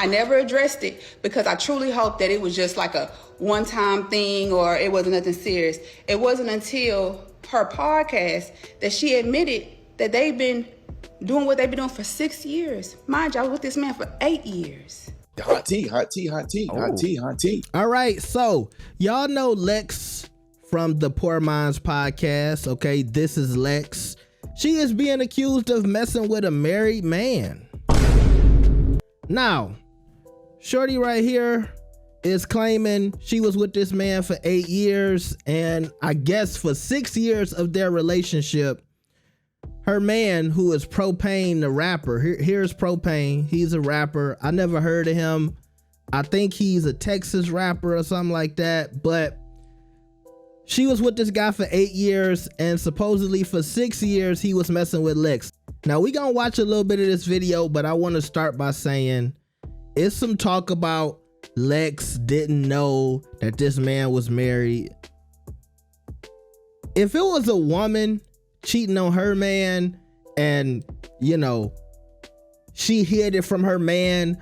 I never addressed it because I truly hoped that it was just like a one-time thing or it wasn't nothing serious. It wasn't until her podcast that she admitted that they've been doing what they've been doing for 6 years. Mind you, I was with this man for 8 years. Hot tea, hot tea, hot tea, hot tea, hot tea. All right, so y'all know Lex from the Poor Minds podcast. Okay, this is Lex. She is being accused of messing with a married man. Now, shorty right here is claiming she was with this man for 8 years, and I guess for 6 years of their relationship, her man, who is Propain, the rapper. Here's Propain. He's a rapper. I never heard of him. I think he's a Texas rapper or something like that. But she was with this guy for 8 years, and supposedly for 6 years, he was messing with Lex. Now, we gonna watch a little bit of this video, but I want to start by saying it's some talk about Lex didn't know that this man was married. If it was a woman cheating on her man and, you know, she hid it from her man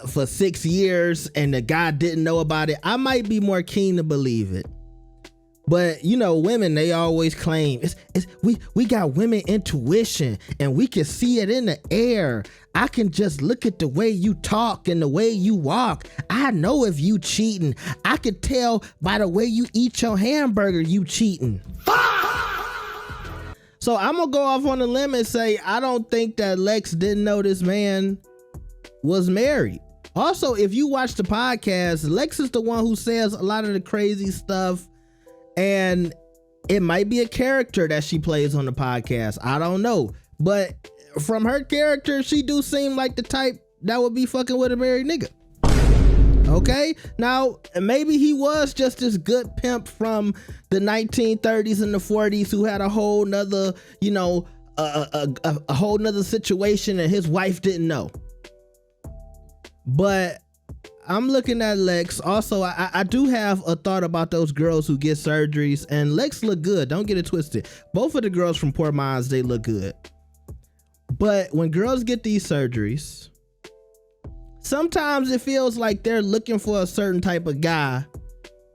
for 6 years and the guy didn't know about it, I might be more keen to believe it. But, you know, women, they always claim we got women intuition and we can see it in the air. I can just look at the way you talk and the way you walk. I know if you cheating. I could tell by the way you eat your hamburger you cheating. So I'm gonna go off on a limb and say I don't think that Lex didn't know this man was married. Also, if you watch the podcast, Lex is the one who says a lot of the crazy stuff, and it might be a character that she plays on the podcast. I don't know. But from her character, she do seem like the type that would be fucking with a married nigga. Okay, now maybe he was just this good pimp from the 1930s and the 40s who had a whole nother, you know, a whole nother situation and his wife didn't know. But I'm looking at Lex. Also, I do have a thought about those girls who get surgeries, and Lex look good. Don't get it twisted. Both of the girls from Poor Minds, they look good. But when girls get these surgeries, sometimes it feels like they're looking for a certain type of guy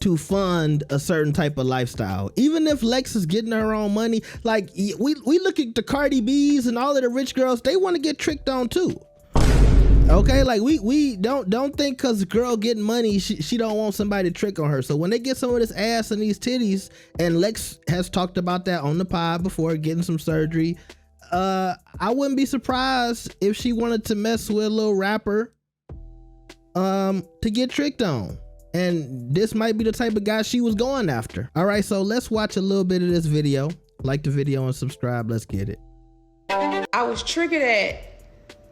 to fund a certain type of lifestyle. Even if Lex is getting her own money, like we look at the Cardi B's and all of the rich girls, they want to get tricked on too. Okay, like we don't think because the girl getting money, she don't want somebody to trick on her. So when they get some of this ass and these titties, and Lex has talked about that on the pod before, getting some surgery, I wouldn't be surprised if she wanted to mess with a little rapper to get tricked on. And this might be the type of guy she was going after. All right, so let's watch a little bit of this video. Like the video and subscribe. Let's get it. I was triggered at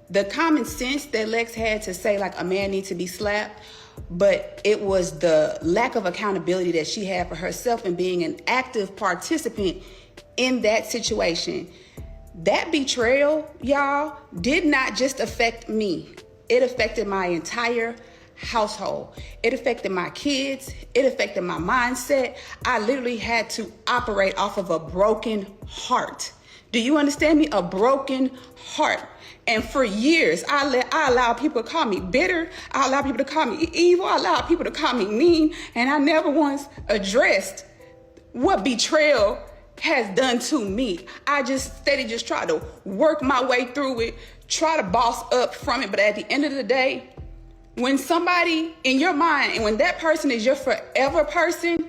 the common sense that Lex had to say like a man needs to be slapped, but it was the lack of accountability that she had for herself and being an active participant in that situation. That betrayal, y'all, did not just affect me. It affected my entire household. It affected my kids. It affected my mindset. I literally had to operate off of a broken heart. Do you understand me? A broken heart. And for years, I allowed people to call me bitter. I allowed people to call me evil. I allowed people to call me mean. And I never once addressed what betrayal has done to me. I just steady just tried to work my way through it, try to boss up from it. But at the end of the day, when somebody in your mind, and when that person is your forever person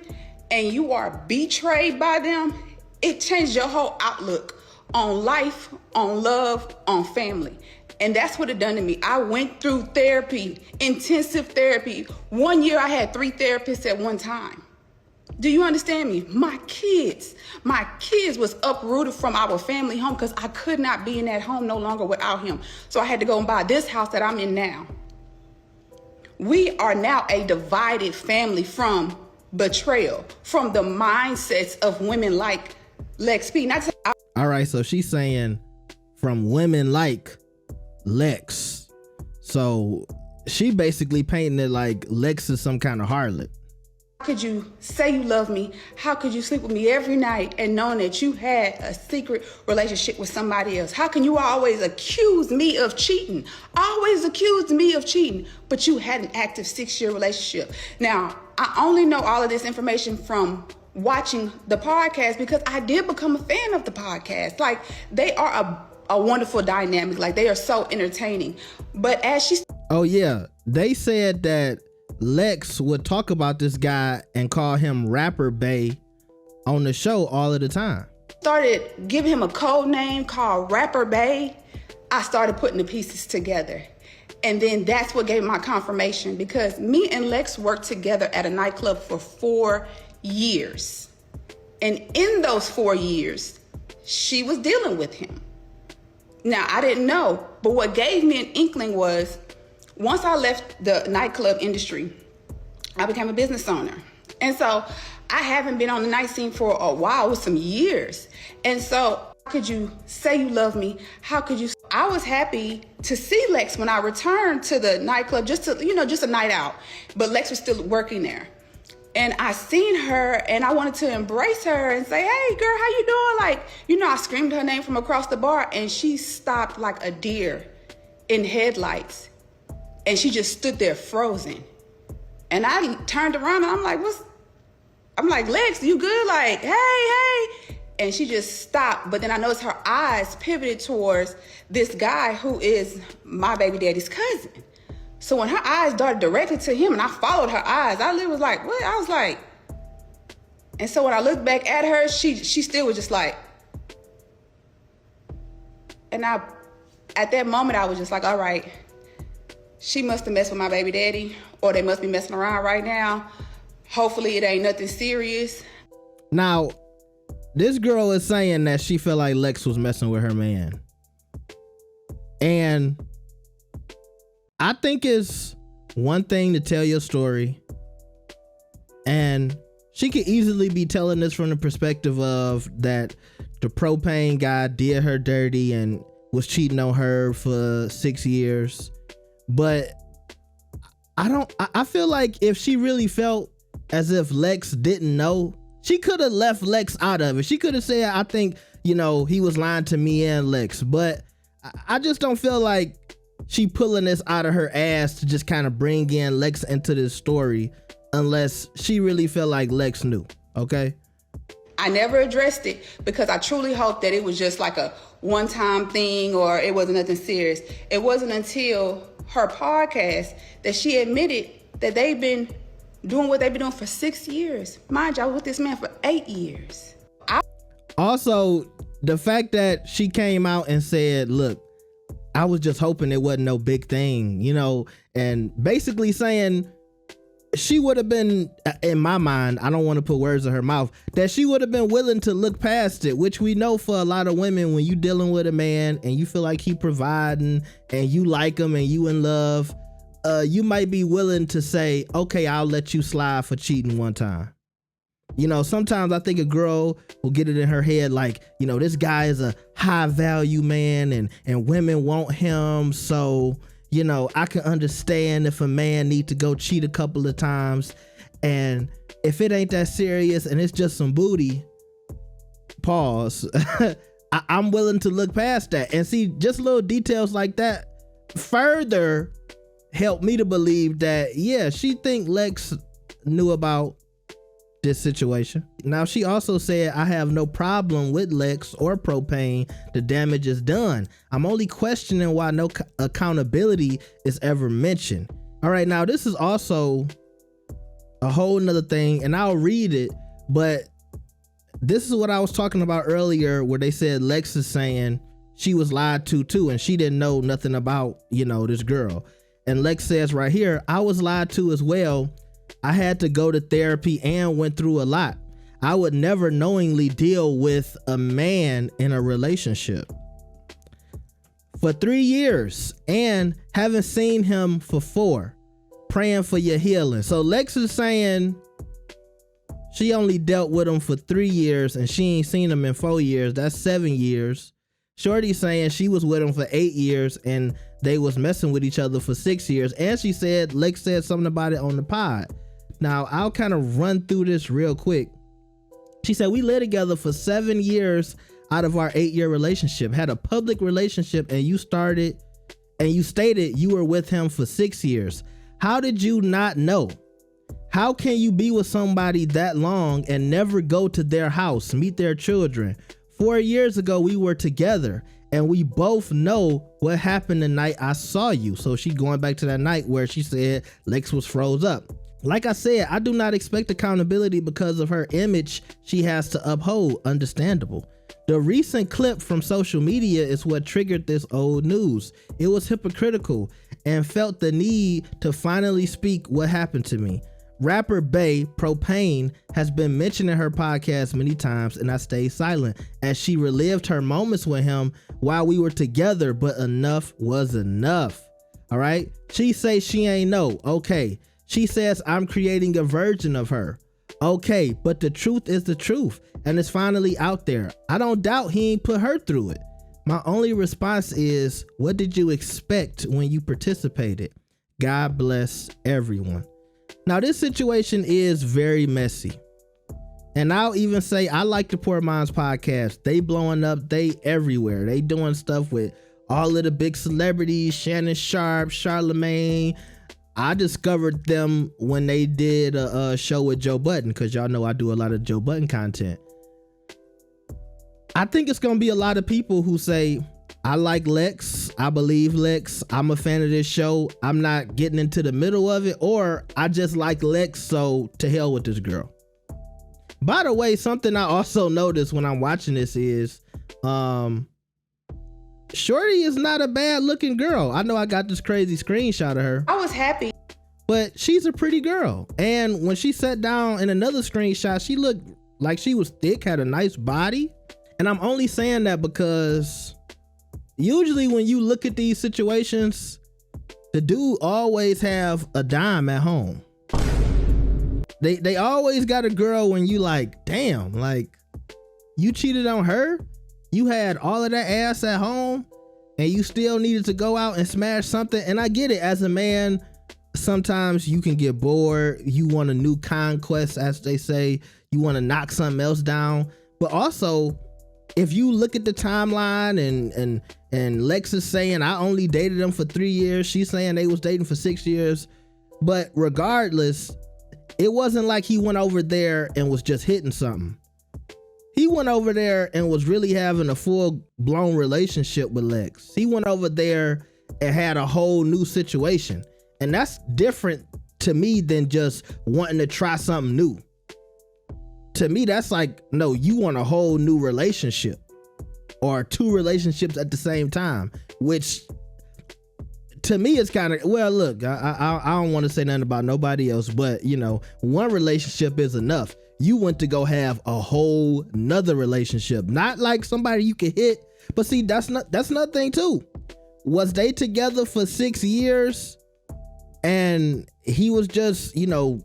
and you are betrayed by them, it changes your whole outlook on life, on love, on family. And that's what it done to me. I went through therapy, intensive therapy. 1 year I had 3 therapists at one time. Do you understand me? My kids was uprooted from our family home because I could not be in that home no longer without him. So I had to go and buy this house that I'm in now. We are now a divided family from betrayal, from the mindsets of women like Lex P. All right, so she's saying from women like Lex. So she basically painting it like Lex is some kind of harlot. How could you say you love me? How could you sleep with me every night and knowing that you had a secret relationship with somebody else? How can you always accuse me of cheating? Always accused me of cheating, but you had an active 6-year relationship. Now, I only know all of this information from watching the podcast because I did become a fan of the podcast. Like, they are a wonderful dynamic. Like, they are so entertaining. But as she... Oh, yeah. They said that Lex would talk about this guy and call him Rapper Bay on the show all of the time. Started giving him a code name called Rapper Bay. I started putting the pieces together. And then that's what gave my confirmation, because me and Lex worked together at a nightclub for 4 years. And in those 4 years, she was dealing with him. Now, I didn't know, but what gave me an inkling was, once I left the nightclub industry, I became a business owner. And so I haven't been on the night scene for a while, it was some years. And so, how could you say you love me? How could you? I was happy to see Lex when I returned to the nightclub, just a night out. But Lex was still working there. And I seen her and I wanted to embrace her and say, hey girl, how you doing? Like, I screamed her name from across the bar and she stopped like a deer in headlights. And she just stood there frozen. And I turned around and I'm like, Lex, you good? Like, hey. And she just stopped. But then I noticed her eyes pivoted towards this guy who is my baby daddy's cousin. So when her eyes darted directly to him and I followed her eyes, I literally was like, what? I was like, and so when I looked back at her, she still was just like, and at that moment, I was just like, all right, she must have messed with my baby daddy, or they must be messing around right now. Hopefully it ain't nothing serious. Now, this girl is saying that she felt like Lex was messing with her man. And I think it's one thing to tell your story, and she could easily be telling this from the perspective of that the Propain guy did her dirty and was cheating on her for 6 years. But I feel like if she really felt as if Lex didn't know, she could have left Lex out of it. She could have said, I think, he was lying to me and Lex. But I just don't feel like she pulling this out of her ass to just kind of bring in Lex into this story unless she really felt like Lex knew, okay? I never addressed it because I truly hoped that it was just like a one-time thing or it wasn't nothing serious. It wasn't until her podcast that she admitted that they've been doing what they've been doing for 6 years. Mind you, I was with this man for 8 years. Also, the fact that she came out and said, look, I was just hoping it wasn't no big thing, and basically saying she would have been, in my mind, I don't want to put words in her mouth, that she would have been willing to look past it, which we know for a lot of women, when you dealing with a man and you feel like he providing and you like him and you in love, you might be willing to say, okay, I'll let you slide for cheating one time. Sometimes I think a girl will get it in her head like, this guy is a high value man and women want him. So, I can understand if a man need to go cheat a couple of times. And if it ain't that serious and it's just some booty, pause. I'm willing to look past that and see just little details like that further help me to believe that, yeah, she think Lex knew about this situation. Now, she also said, I have no problem with Lex or Propain. The damage is done. I'm only questioning why no accountability is ever mentioned. All right, now this is also a whole nother thing, and I'll read it, but this is what I was talking about earlier, where they said Lex is saying she was lied to too, and she didn't know nothing about, this girl. And Lex says right here, I was lied to as well. I had to go to therapy and went through a lot. I would never knowingly deal with a man in a relationship for 3 years and haven't seen him for 4. Praying for your healing. So Lex is saying she only dealt with him for 3 years and she ain't seen him in 4 years. That's 7 years. Shorty saying she was with him for 8 years and they was messing with each other for 6 years. And she said, Lex said something about it on the pod. Now, I'll kind of run through this real quick. She said, we lived together for 7 years out of our 8-year relationship, had a public relationship, and you stated you were with him for 6 years. How did you not know? How can you be with somebody that long and never go to their house, meet their children? 4 years ago, we were together, and we both know what happened the night I saw you. So she going back to that night where she said Lex was froze up. Like I said, I do not expect accountability because of her image she has to uphold. Understandable. The recent clip from social media is what triggered this old news. It was hypocritical and felt the need to finally speak what happened to me. Rapper Bae Propain has been mentioned in her podcast many times, and I stayed silent as she relived her moments with him while we were together, but enough was enough. All right. She say she ain't know. Okay. She says I'm creating a version of her. Okay, but the truth is the truth, and it's finally out there. I don't doubt he ain't put her through it. My only response is, what did you expect when you participated? God bless everyone. Now, this situation is very messy. And I'll even say I like the Poor Minds podcast. They blowing up, they everywhere. They doing stuff with all of the big celebrities, Shannon Sharp, Charlamagne. I discovered them when they did a show with Joe Budden, because y'all know I do a lot of Joe Budden content. I think it's going to be a lot of people who say, I like Lex, I believe Lex, I'm a fan of this show, I'm not getting into the middle of it, or I just like Lex, so to hell with this girl. By the way, something I also noticed when I'm watching this is, Shorty is not a bad looking girl. I know I got this crazy screenshot of her. I was happy. But she's a pretty girl. And when she sat down in another screenshot, she looked like she was thick, had a nice body. And I'm only saying that because usually when you look at these situations, the dude always have a dime at home. They always got a girl when you like, damn, like you cheated on her. You had all of that ass at home and you still needed to go out and smash something. And I get it, as a man, sometimes you can get bored. You want a new conquest, as they say. You want to knock something else down. But also, if you look at the timeline and Lex is saying I only dated them for 3 years, she's saying they was dating for 6 years. But regardless, it wasn't like he went over there and was just hitting something. He went over there and was really having a full-blown relationship with Lex. He went over there and had a whole new situation. And that's different to me than just wanting to try something new. To me, that's like, no, you want a whole new relationship or 2 relationships at the same time, which to me is kind of, well, look, I don't want to say nothing about nobody else, but you know, one relationship is enough. You want to go have a whole nother relationship, not like somebody you can hit. But see, that's another thing too. Was they together for 6 years and he was just, you know,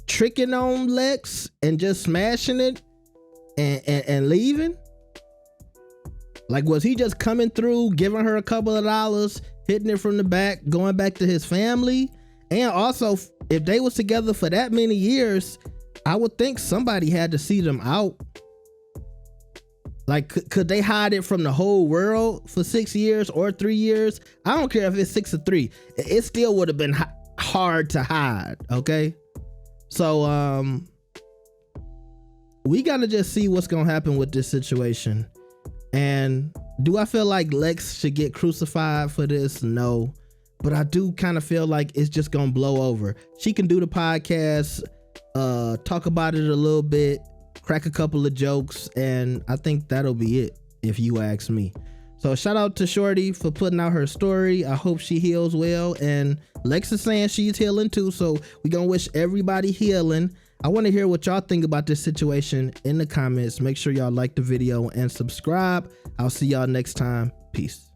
tricking on Lex and just smashing it and leaving? Like, was he just coming through, giving her a couple of dollars, hitting it from the back, going back to his family? And also, if they was together for that many years, I would think somebody had to see them out. Like, could they hide it from the whole world for 6 years or 3 years? I don't care if it's 6 or 3. It still would have been hard to hide, okay? So, we gotta just see what's gonna happen with this situation. And do I feel like Lex should get crucified for this? No. But I do kind of feel like it's just gonna blow over. She can do the podcast, talk about it a little bit, crack a couple of jokes, and I think that'll be it, if you ask me. So shout out to Shorty for putting out her story. I hope she heals well, and Lex is saying she's healing too, so we gonna wish everybody healing. I want to hear what y'all think about this situation in the comments. Make sure y'all like the video and subscribe. I'll see y'all next time. Peace.